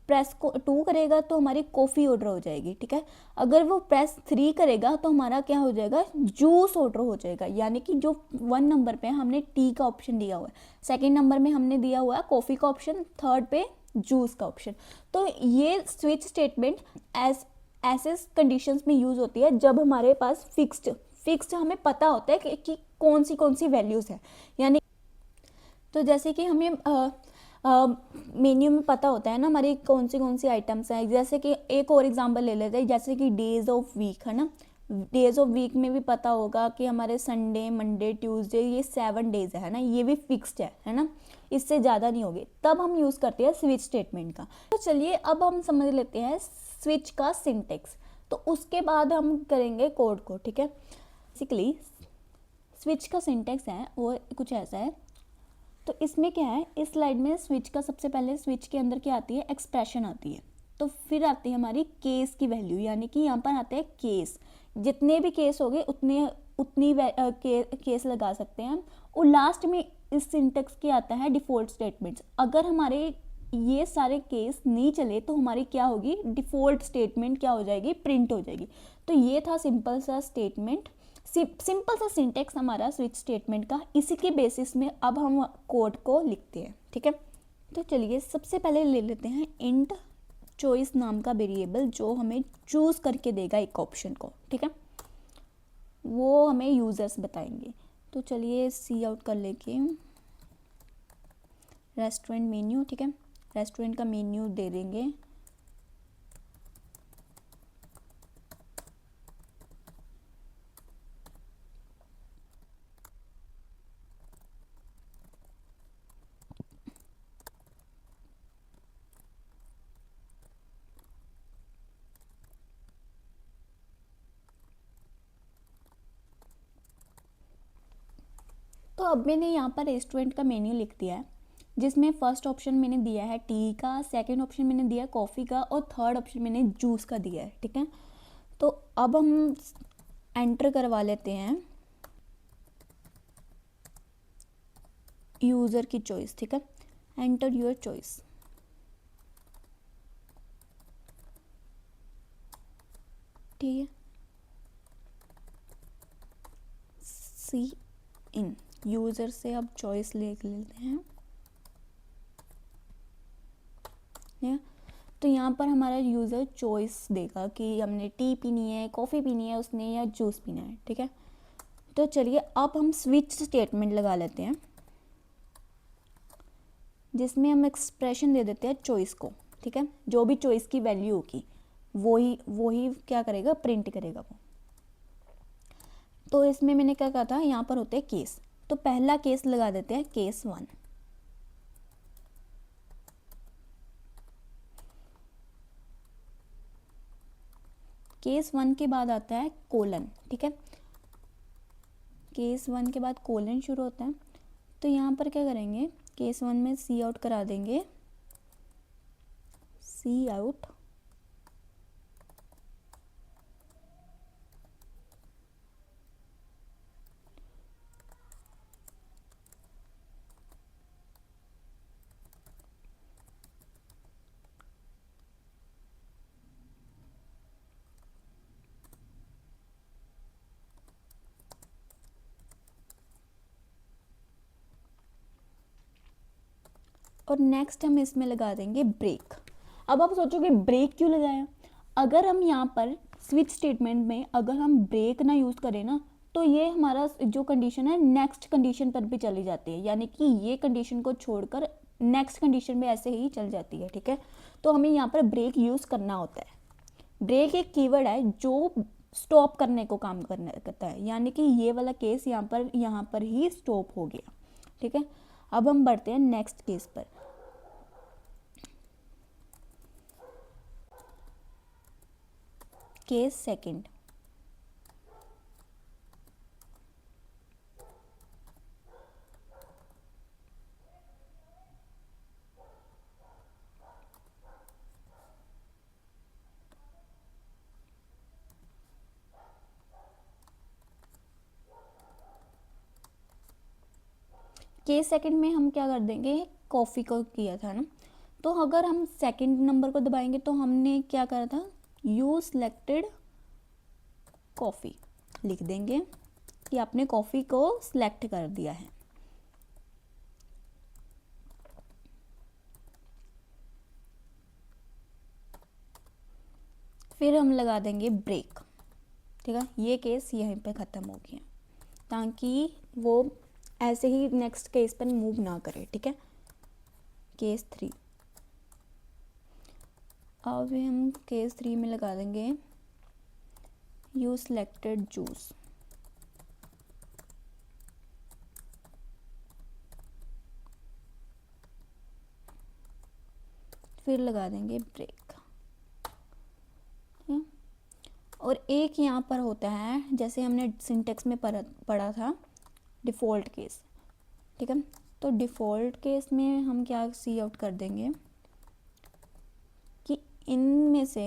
प्रेस को 2 करेगा तो हमारी कॉफ़ी ऑर्डर हो जाएगी। ठीक है, अगर वो प्रेस 3 करेगा तो हमारा क्या हो जाएगा, जूस ऑर्डर हो जाएगा। यानी कि जो 1 नंबर पे हमने टी का ऑप्शन दिया हुआ है, सेकंड नंबर में हमने दिया हुआ है कॉफ़ी का ऑप्शन, थर्ड पे जूस का ऑप्शन। तो ये स्विच स्टेटमेंट ऐसे कंडीशंस में यूज़ होती है जब हमारे पास फिक्स्ड हमें पता होता है कि कौन सी वैल्यूज़ है। यानी तो जैसे कि हमें मेन्यू में पता होता है ना हमारी कौन सी आइटम्स हैं। जैसे कि एक और एग्जांपल ले लेते हैं, जैसे कि डेज ऑफ वीक है ना, डेज ऑफ वीक में भी पता होगा कि हमारे संडे, मंडे, ट्यूसडे, ये 7 डेज है ना, ये भी फिक्स्ड है ना, इससे ज़्यादा नहीं होगी। तब हम यूज़ करते हैं स्विच स्टेटमेंट का। तो चलिए अब हम समझ लेते हैं स्विच का सिंटेक्स, तो उसके बाद हम करेंगे कोड को। ठीक है, बेसिकली स्विच का सिंटेक्स है वो कुछ ऐसा है। तो इसमें क्या है, इस स्लाइड में स्विच का सबसे पहले स्विच के अंदर क्या आती है, एक्सप्रेशन आती है। तो फिर आती है हमारी केस की वैल्यू, यानी कि यहाँ पर आते हैं केस। जितने भी केस हो गए उतनी केस लगा सकते हैं हम। और लास्ट में इस सिंटेक्स के आता है डिफ़ॉल्ट स्टेटमेंट्स। अगर हमारे ये सारे केस नहीं चले तो हमारी क्या होगी, डिफ़ॉल्ट स्टेटमेंट क्या हो जाएगी, प्रिंट हो जाएगी। तो ये था सिंपल सा स्टेटमेंट, सिंपल सा सिंटेक्स हमारा स्विच स्टेटमेंट का। इसी के बेसिस में अब हम कोड को लिखते हैं। ठीक है, तो चलिए सबसे पहले ले लेते हैं इंट चॉइस नाम का वेरिएबल, जो हमें चूज़ करके देगा एक ऑप्शन को। ठीक है, वो हमें यूज़र्स बताएंगे। तो चलिए सी आउट कर लेके रेस्टोरेंट मेन्यू। ठीक है, रेस्टोरेंट का मेन्यू दे देंगे। तो अब मैंने यहाँ पर रेस्टोरेंट का मेन्यू लिख दिया है, जिसमें फर्स्ट ऑप्शन मैंने दिया है टी का, सेकंड ऑप्शन मैंने दिया है कॉफ़ी का, और थर्ड ऑप्शन मैंने जूस का दिया है। ठीक है, तो अब हम एंटर करवा लेते हैं यूज़र की चॉइस। ठीक है, एंटर योर चॉइस। ठीक है, सी इन यूज़र से अब चॉइस ले लेते हैं। या तो यहाँ पर हमारा यूज़र चॉइस देगा कि हमने टी पीनी है, कॉफ़ी पीनी है उसने, या जूस पीना है। ठीक है, तो चलिए अब हम स्विच स्टेटमेंट लगा लेते हैं, जिसमें हम एक्सप्रेशन दे देते हैं चॉइस को। ठीक है, जो भी चॉइस की वैल्यू होगी वही क्या करेगा, प्रिंट करेगा वो। तो इसमें मैंने क्या कहा था, यहाँ पर होते हैं केस। तो पहला केस लगा देते हैं केस 1। केस 1 के बाद आता है कोलन। ठीक है, केस 1 के बाद कोलन शुरू होता है, तो यहाँ पर क्या करेंगे, केस 1 में सी आउट करा देंगे, सी आउट, और नेक्स्ट हम इसमें लगा देंगे ब्रेक। अब आप सोचोगे ब्रेक क्यों लगाया, अगर हम यहाँ पर स्विच स्टेटमेंट में अगर हम ब्रेक ना यूज़ करें ना, तो ये हमारा जो कंडीशन है नेक्स्ट कंडीशन पर भी चली जाती है, यानी कि ये कंडीशन को छोड़कर नेक्स्ट कंडीशन में ऐसे ही चल जाती है, ठीक है। तो हमें यहाँ पर ब्रेक यूज़ करना होता है। ब्रेक एक कीवर्ड है जो स्टॉप करने को काम करता है, यानी कि ये वाला केस यहाँ पर ही स्टॉप हो गया, ठीक है। अब हम बढ़ते हैं नेक्स्ट केस पर। केस सेकंड, केस सेकंड में हम क्या कर देंगे, कॉफ़ी को किया था ना, तो अगर हम सेकंड नंबर को दबाएंगे तो हमने क्या करा था, यू सिलेक्टेड कॉफ़ी लिख देंगे कि आपने कॉफ़ी को सिलेक्ट कर दिया है। फिर हम लगा देंगे ब्रेक, ठीक है। ये केस यहीं पे ख़त्म हो गया, ताकि वो ऐसे ही नेक्स्ट केस पर मूव ना करे, ठीक है। केस 3, अब हम केस 3 में लगा देंगे यू सिलेक्टेड जूस, फिर लगा देंगे ब्रेक। और एक यहाँ पर होता है, जैसे हमने सिंटेक्स में पढ़ा था, डिफ़ॉल्ट केस, ठीक है। तो डिफ़ॉल्ट केस में हम क्या सी आउट कर देंगे कि इनमें से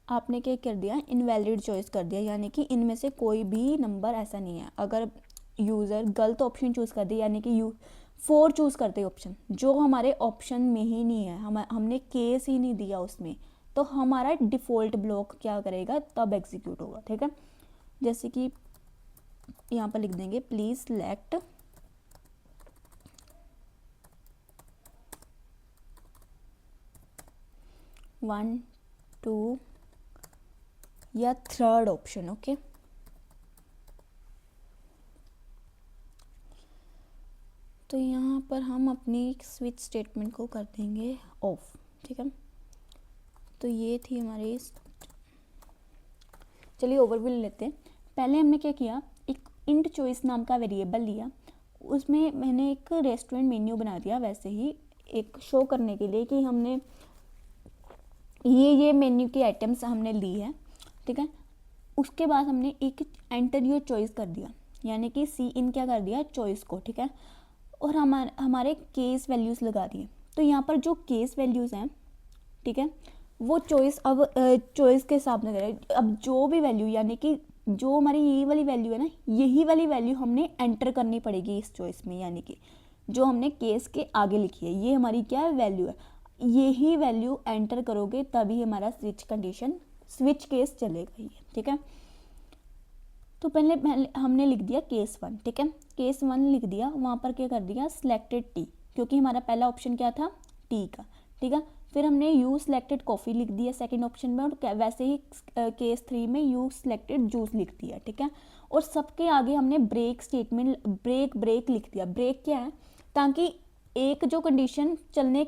आपने क्या कर दिया, इनवैलिड चॉइस कर दिया, यानी कि इनमें से कोई भी नंबर ऐसा नहीं है। अगर यूज़र गलत ऑप्शन चूज़ कर दिया, यानी कि 4 चूज़ करते ऑप्शन जो हमारे ऑप्शन में ही नहीं है, हमने केस ही नहीं दिया उसमें, तो हमारा डिफ़ॉल्ट ब्लॉक क्या करेगा, तब एग्जीक्यूट होगा, ठीक है। जैसे कि यहाँ पर लिख देंगे प्लीज़ सेलेक्ट 1, 2 या 3rd ऑप्शन, ओके। तो यहाँ पर हम अपनी स्विच स्टेटमेंट को कर देंगे ऑफ, ठीक है। तो ये थी हमारी, चलिए ओवरव्यू लेते हैं। पहले हमने क्या किया, एक इंट चॉइस नाम का वेरिएबल लिया, उसमें मैंने एक रेस्टोरेंट मेन्यू बना दिया, वैसे ही एक शो करने के लिए कि हमने ये मेन्यू की आइटम्स हमने ली है, ठीक है। उसके बाद हमने एक एंटर योर चॉइस कर दिया, यानी कि सी इन क्या कर दिया, चॉइस को, ठीक है। और हमारे केस वैल्यूज़ लगा दिए। तो यहाँ पर जो केस वैल्यूज़ हैं, ठीक है, वो चॉइस अब चॉइस के हिसाब से करें। अब जो भी वैल्यू, यानी कि जो हमारी ये वाली वैल्यू है ना, यही वाली वैल्यू हमने एंटर करनी पड़ेगी इस चॉइस में, यानी कि जो हमने केस के आगे लिखी है, ये हमारी क्या वैल्यू है, यही वैल्यू एंटर करोगे तभी हमारा स्विच केस चलेगा ये, ठीक है। तो पहले हमने लिख दिया केस 1, ठीक है। केस 1 लिख दिया, वहाँ पर क्या कर दिया, सिलेक्टेड टी, क्योंकि हमारा पहला ऑप्शन क्या था, टी का, ठीक है। फिर हमने यू सिलेक्टेड कॉफ़ी लिख दिया सेकंड ऑप्शन में, और वैसे ही केस 3 में यू सिलेक्टेड जूस लिख दिया, ठीक है। और सबके आगे हमने ब्रेक स्टेटमेंट, ब्रेक लिख दिया। ब्रेक क्या है, ताकि एक जो कंडीशन चलने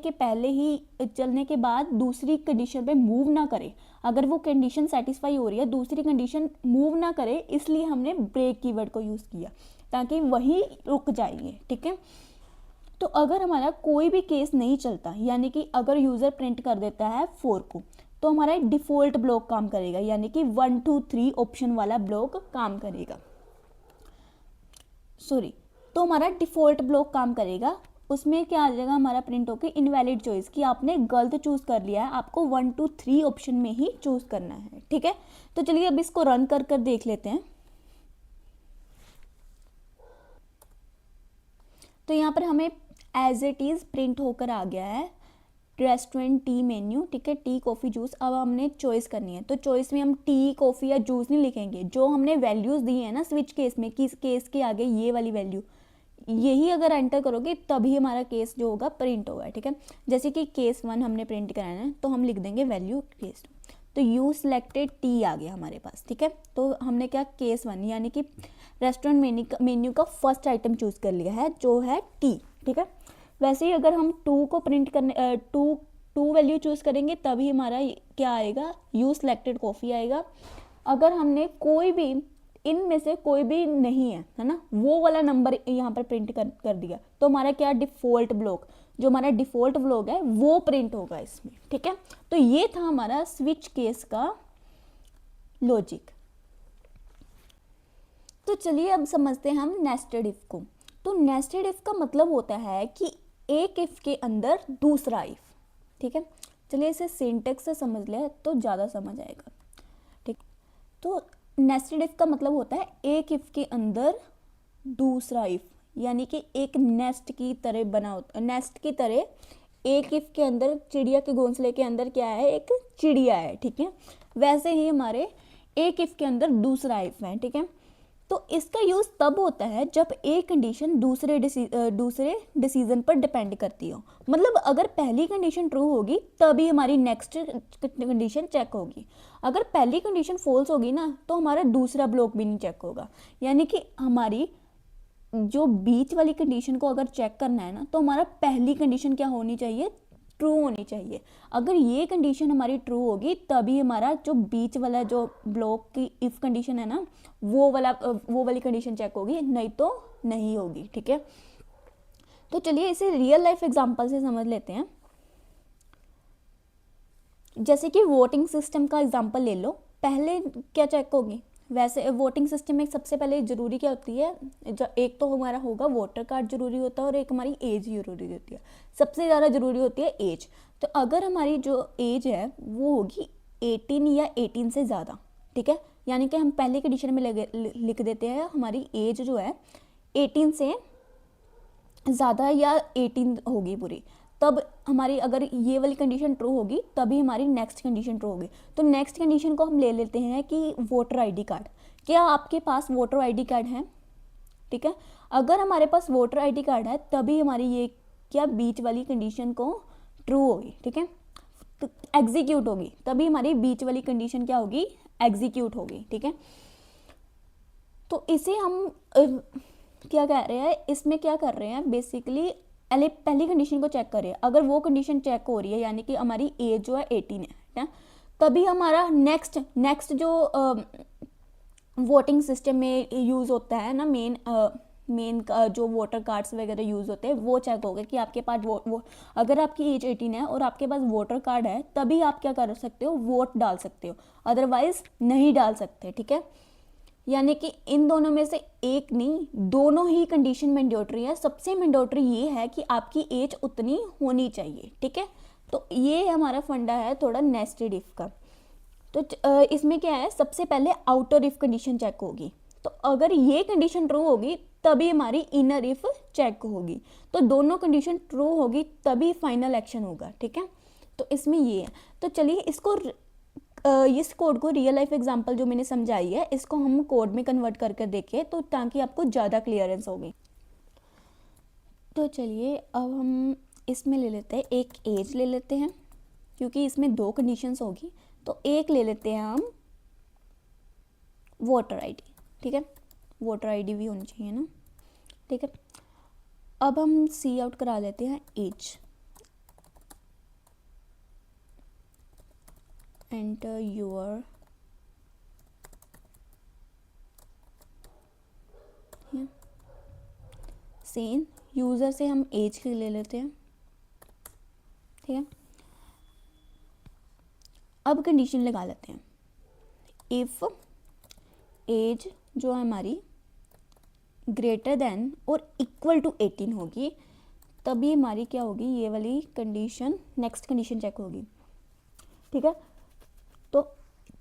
के बाद दूसरी कंडीशन पे मूव ना करे, अगर वो कंडीशन सेटिस्फाई हो रही है दूसरी कंडीशन मूव ना करे, इसलिए हमने ब्रेक कीवर्ड को यूज़ किया, ताकि वही रुक जाएंगे, ठीक है। तो अगर हमारा कोई भी केस नहीं चलता, यानी कि अगर यूज़र प्रिंट कर देता है 4 को, तो हमारा डिफ़ॉल्ट ब्लॉक काम करेगा, यानी कि 1, 2, 3 ऑप्शन वाला ब्लॉक काम करेगा, सॉरी, तो हमारा डिफ़ॉल्ट ब्लॉक काम करेगा। उसमें क्या आ जाएगा हमारा प्रिंट होकर इनवैलिड चॉइस, कि आपने गलत चूज़ कर लिया है, आपको 1 2 3 ऑप्शन में ही चूज़ करना है। ठीक है, तो चलिए अब इसको रन कर कर देख लेते हैं। तो यहाँ पर हमें एज इट इज़ प्रिंट होकर आ गया है रेस्टोरेंट टी मेन्यू। ठीक है, टी कॉफ़ी जूस। अब हमने चॉइस करनी है, तो चॉइस में हम टी कॉफ़ी या जूस नहीं लिखेंगे, जो हमने वैल्यूज़ दी है ना स्विच केस में, किस केस के आगे ये वाली वैल्यू, यही अगर एंटर करोगे तभी हमारा केस जो होगा प्रिंट होगा। ठीक है, जैसे कि केस 1 हमने प्रिंट कराना है, तो हम लिख देंगे वैल्यू केस 2, तो यू सिलेक्टेड टी आ गया हमारे पास। ठीक है, तो हमने क्या केस 1 यानी कि रेस्टोरेंट मेन्यू का फर्स्ट आइटम चूज़ कर लिया है जो है टी। ठीक है, वैसे ही अगर हम 2 को प्रिंट करने टू वैल्यू चूज़ करेंगे तभी हमारा क्या आएगा, यू सिलेक्टेड कॉफ़ी आएगा। अगर हमने कोई भी इनमें से कोई भी नहीं है ना, वो वाला नंबर यहाँ पर प्रिंट कर दिया, तो हमारा क्या डिफ़ॉल्ट ब्लॉक, जो हमारा डिफ़ॉल्ट ब्लॉक है वो प्रिंट होगा इसमें। ठीक है, तो ये था हमारा स्विच केस का लॉजिक। तो चलिए अब समझते हैं हम नेस्टेड इफ को। तो नेस्टेड इफ का मतलब होता है कि एक इफ के अंदर दूसरा इफ। ठीक है, चलिए इसे सिंटेक्स से समझ ले तो ज़्यादा समझ आएगा। ठीक, तो नेस्टेड इफ का मतलब होता है एक इफ के अंदर दूसरा इफ, यानी कि एक नेस्ट की तरह बना होता, नेस्ट की तरह एक इफ के अंदर चिड़िया के घोंसले के अंदर क्या है, एक चिड़िया है। ठीक है, वैसे ही हमारे एक इफ के अंदर दूसरा इफ है। ठीक है, तो इसका यूज़ तब होता है जब एक कंडीशन दूसरे डिसीजन पर डिपेंड करती हो। मतलब अगर पहली कंडीशन ट्रू होगी तभी हमारी नेक्स्ट कंडीशन चेक होगी। अगर पहली कंडीशन फॉल्स होगी ना, तो हमारा दूसरा ब्लॉक भी नहीं चेक होगा। यानी कि हमारी जो बीच वाली कंडीशन को अगर चेक करना है ना, तो हमारा पहली कंडीशन क्या होनी चाहिए, ट्रू होनी चाहिए। अगर ये कंडीशन हमारी ट्रू होगी तभी हमारा जो बीच वाला जो ब्लॉक की इफ कंडीशन है ना, वो वाली कंडीशन चेक होगी, नहीं तो नहीं होगी। ठीक है, तो चलिए इसे रियल लाइफ एग्जांपल से समझ लेते हैं। जैसे कि वोटिंग सिस्टम का एग्जांपल ले लो, पहले क्या चेक होगी, वैसे वोटिंग सिस्टम में सबसे पहले ज़रूरी क्या होती है, जो एक तो हमारा होगा वोटर कार्ड ज़रूरी होता है और एक हमारी एज ज़रूरी होती है। सबसे ज़्यादा ज़रूरी होती है एज। तो अगर हमारी जो एज है वो होगी 18 या 18 से ज़्यादा। ठीक है, यानी कि हम पहले कंडीशन में लिख देते हैं हमारी एज जो है 18 से ज़्यादा या 18 होगी पूरी, तब हमारी अगर ये वाली कंडीशन ट्रू होगी तभी हमारी नेक्स्ट कंडीशन ट्रू होगी। तो नेक्स्ट कंडीशन को हम ले लेते हैं कि वोटर आईडी कार्ड। क्या आपके पास वोटर आईडी कार्ड है? ठीक है, अगर हमारे पास वोटर आईडी कार्ड है तभी हमारी ये क्या बीच वाली कंडीशन को ट्रू होगी। ठीक है, तो एग्जीक्यूट होगी, तभी हमारी बीच वाली कंडीशन क्या होगी, एग्जीक्यूट होगी। ठीक है, तो इसे हम क्या कह रहे हैं, इसमें क्या कर रहे हैं बेसिकली, पहली कंडीशन को चेक करें। अगर वो कंडीशन चेक हो रही है यानी कि हमारी एज जो है 18 है, तभी हमारा नेक्स्ट जो वोटिंग सिस्टम में यूज़ होता है ना, मेन जो वोटर कार्ड्स वगैरह यूज़ होते हैं वो चेक होगा कि आपके पास वो अगर आपकी एज 18 है और आपके पास वोटर कार्ड है तभी आप क्या कर सकते हो, वोट डाल सकते हो, अदरवाइज नहीं डाल सकते। ठीक है, यानी कि इन दोनों में से एक नहीं, दोनों ही कंडीशन मैंडेटरी है। सबसे मैंडेटरी ये है कि आपकी एज उतनी होनी चाहिए। ठीक है, तो ये हमारा फंडा है थोड़ा नेस्टेड इफ का। तो इसमें क्या है, सबसे पहले आउटर इफ कंडीशन चेक होगी, तो अगर ये कंडीशन ट्रू होगी तभी हमारी इनर इफ चेक होगी, तो दोनों कंडीशन ट्रू होगी तभी फाइनल एक्शन होगा। ठीक है, तो इसमें ये है। तो चलिए इस कोड को रियल लाइफ एग्जांपल जो मैंने समझाई है इसको हम कोड में कन्वर्ट करके देखें, तो ताकि आपको ज़्यादा क्लियरेंस होगी। तो चलिए अब हम इसमें ले लेते हैं, एक एज ले लेते हैं क्योंकि इसमें 2 कंडीशंस होगी, तो एक ले लेते हैं हम वोटर आईडी। ठीक है, वोटर आईडी भी होनी चाहिए ना। ठीक है, अब हम सी आउट करा लेते हैं as, enter your same user से हम एज के ले लेते हैं। ठीक है, अब कंडीशन लगा लेते हैं, इफ़ एज जो है हमारी ग्रेटर देन और इक्वल टू 18 होगी, तभी हमारी क्या होगी, ये वाली कंडीशन, नेक्स्ट कंडीशन चेक होगी। ठीक है, तो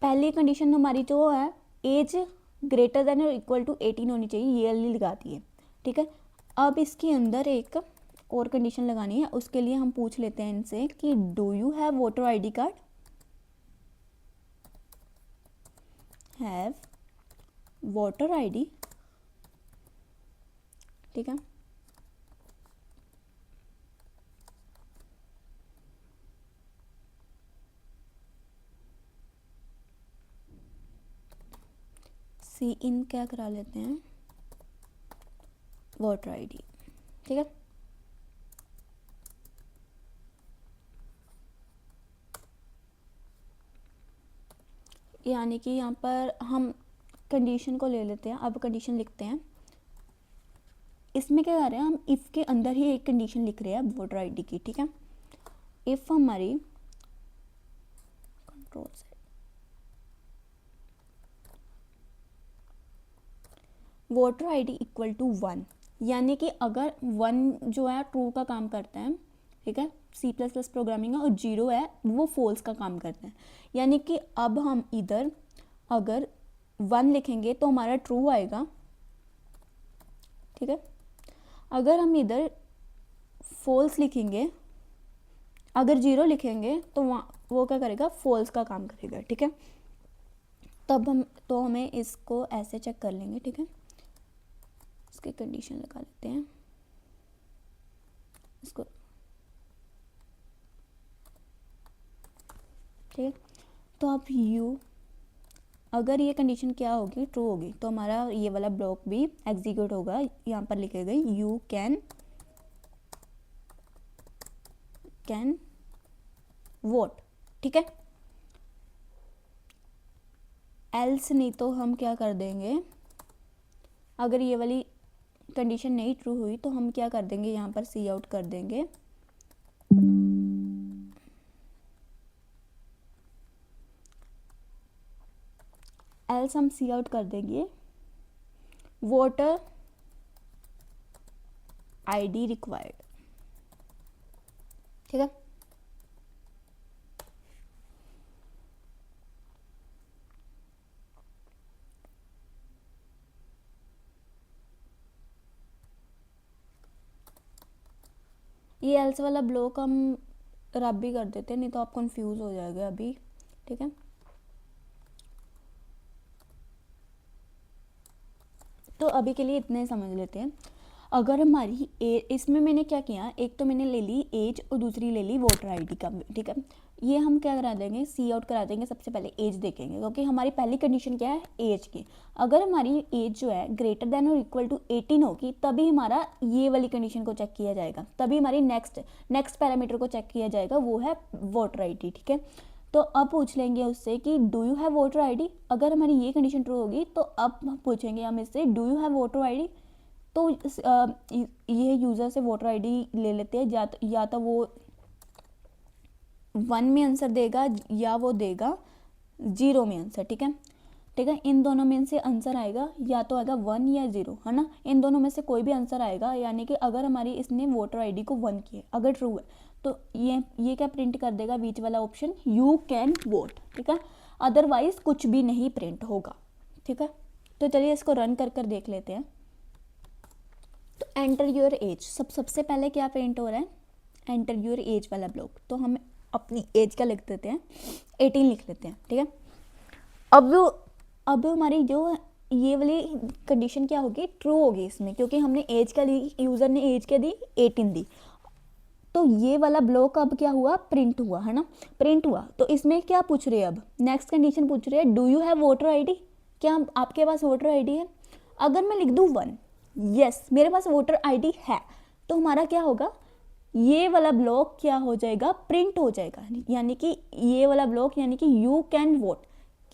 पहली कंडीशन हमारी जो है एज ग्रेटर देन और इक्वल टू 18 होनी चाहिए, ये वाली लगा दी है। ठीक है, अब इसके अंदर एक और कंडीशन लगानी है, उसके लिए हम पूछ लेते हैं इनसे कि do you have voter ID card, have voter ID. ठीक है, सी इन क्या करा लेते हैं, वोटर आईडी। ठीक है, यानी कि यहाँ पर हम कंडीशन को ले लेते हैं। अब कंडीशन लिखते हैं, इसमें क्या कर रहे हैं हम, इफ़ के अंदर ही एक कंडीशन लिख रहे हैं वोटर आईडी की। ठीक है, इफ़ हमारी कंट्रोल से वोटर आईडी इक्वल टू 1, यानी कि अगर 1 जो है ट्रू का काम करता है, ठीक है, C++ प्रोग्रामिंग है, और 0 है वो फॉल्स का काम करता है। यानी कि अब हम इधर अगर 1 लिखेंगे तो हमारा ट्रू आएगा। ठीक है, अगर हम इधर फॉल्स लिखेंगे, अगर 0 लिखेंगे तो वो क्या करेगा, फॉल्स का काम करेगा। ठीक है, तब हमें इसको ऐसे चेक कर लेंगे। ठीक है, इसकी कंडीशन लगा लेते हैं इसको। ठीक है, तो अब अगर ये कंडीशन क्या होगी, ट्रू होगी, तो हमारा ये वाला ब्लॉक भी एग्जीक्यूट होगा। यहाँ पर लिखे गए यू कैन वोट। ठीक है, एल्स नहीं तो हम क्या कर देंगे, अगर ये वाली कंडीशन नहीं ट्रू हुई तो हम क्या कर देंगे, यहाँ पर सी आउट कर देंगे। एल्स हम सी आउट कर देंगे वोटर आईडी रिक्वायर्ड। ठीक है, ये एल्स वाला ब्लॉक हम रब भी कर देते हैं, नहीं तो आप कंफ्यूज हो जाएगा अभी। ठीक है, तो अभी के लिए इतने समझ लेते हैं। अगर हमारी इसमें मैंने क्या किया, एक तो मैंने ले ली एज और दूसरी ले ली वोटर आईडी का। ठीक है, ये हम क्या करा देंगे, सी आउट करा देंगे। सबसे पहले एज देखेंगे, क्योंकि हमारी पहली कंडीशन क्या है, एज की। अगर हमारी एज जो है ग्रेटर देन और इक्वल टू 18 होगी, तभी हमारा ये वाली कंडीशन को चेक किया जाएगा, तभी हमारी नेक्स्ट पैरामीटर को चेक किया जाएगा, वो है वोटर आईडी। ठीक है, तो अब पूछ लेंगे उससे कि do you have voter ID. अगर हमारी ये कंडीशन ट्रू होगी तो अब पूछेंगे हम इससे do you have voter ID. तो ये यूज़र से वोटर आईडी ले लेते हैं, या तो वो 1 में आंसर देगा या वो देगा 0 में आंसर। ठीक है, ठीक है, इन दोनों में से आंसर आएगा, या तो आएगा 1 या 0, है ना, इन दोनों में से कोई भी आंसर आएगा। यानी कि अगर हमारी इसने वोटर आईडी को 1 किया, अगर ट्रू है तो ये क्या प्रिंट कर देगा, बीच वाला ऑप्शन यू कैन वोट। ठीक है, अदरवाइज कुछ भी नहीं प्रिंट होगा। ठीक है, तो चलिए इसको रन कर देख लेते हैं। तो एंटर योर एज, सबसे पहले क्या प्रिंट हो रहा है, एंटर योर एज वाला ब्लॉक। तो हम अपनी एज क्या लिख देते हैं, 18 लिख लेते हैं। ठीक है, अब हमारी जो ये वाली कंडीशन क्या होगी, ट्रू होगी इसमें, क्योंकि हमने एज का दी, यूज़र ने एज क्या दी, 18 दी। तो ये वाला ब्लॉक अब क्या हुआ, प्रिंट हुआ, है ना, प्रिंट हुआ। तो इसमें क्या पूछ रहे हैं, अब नेक्स्ट कंडीशन पूछ रहे हैं do you have voter ID, क्या आपके पास वोटर आईडी है। अगर मैं लिख दूँ 1, यस मेरे पास वोटर आईडी है, तो हमारा क्या होगा, ये वाला ब्लॉक क्या हो जाएगा, प्रिंट हो जाएगा। यानी कि ये वाला ब्लॉक, यानी कि यू कैन वोट,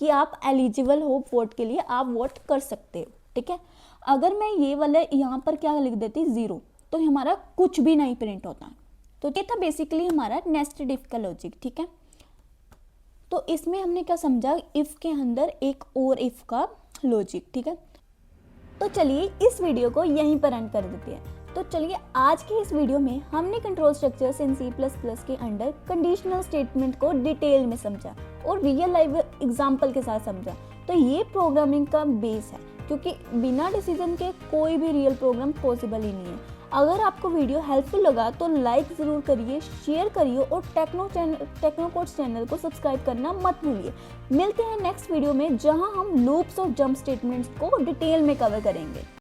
कि आप एलिजिबल हो वोट के लिए, आप वोट कर सकते हो। ठीक है, अगर मैं ये वाले यहाँ पर क्या लिख देती 0, तो हमारा कुछ भी नहीं प्रिंट होता। तो ये था बेसिकली हमारा नेस्टेड इफ का लॉजिक। ठीक है, तो इसमें हमने क्या समझा, इफ के अंदर एक और इफ का लॉजिक। ठीक है, तो चलिए इस वीडियो को यहीं पर एंड कर देते हैं। तो चलिए आज के इस वीडियो में हमने कंट्रोल स्ट्रक्चर्स इन C++ के अंडर कंडीशनल स्टेटमेंट को डिटेल में समझा और रियल लाइफ एग्जांपल के साथ समझा। तो ये प्रोग्रामिंग का बेस है, क्योंकि बिना डिसीजन के कोई भी रियल प्रोग्राम पॉसिबल ही नहीं है। अगर आपको वीडियो हेल्पफुल लगा तो लाइक ज़रूर करिए, शेयर करिए और टेक्नो कोड्स चैनल को सब्सक्राइब करना मत भूलिए। मिलते हैं नेक्स्ट वीडियो में, जहां हम लूप्स और जंप स्टेटमेंट्स को डिटेल में कवर करेंगे।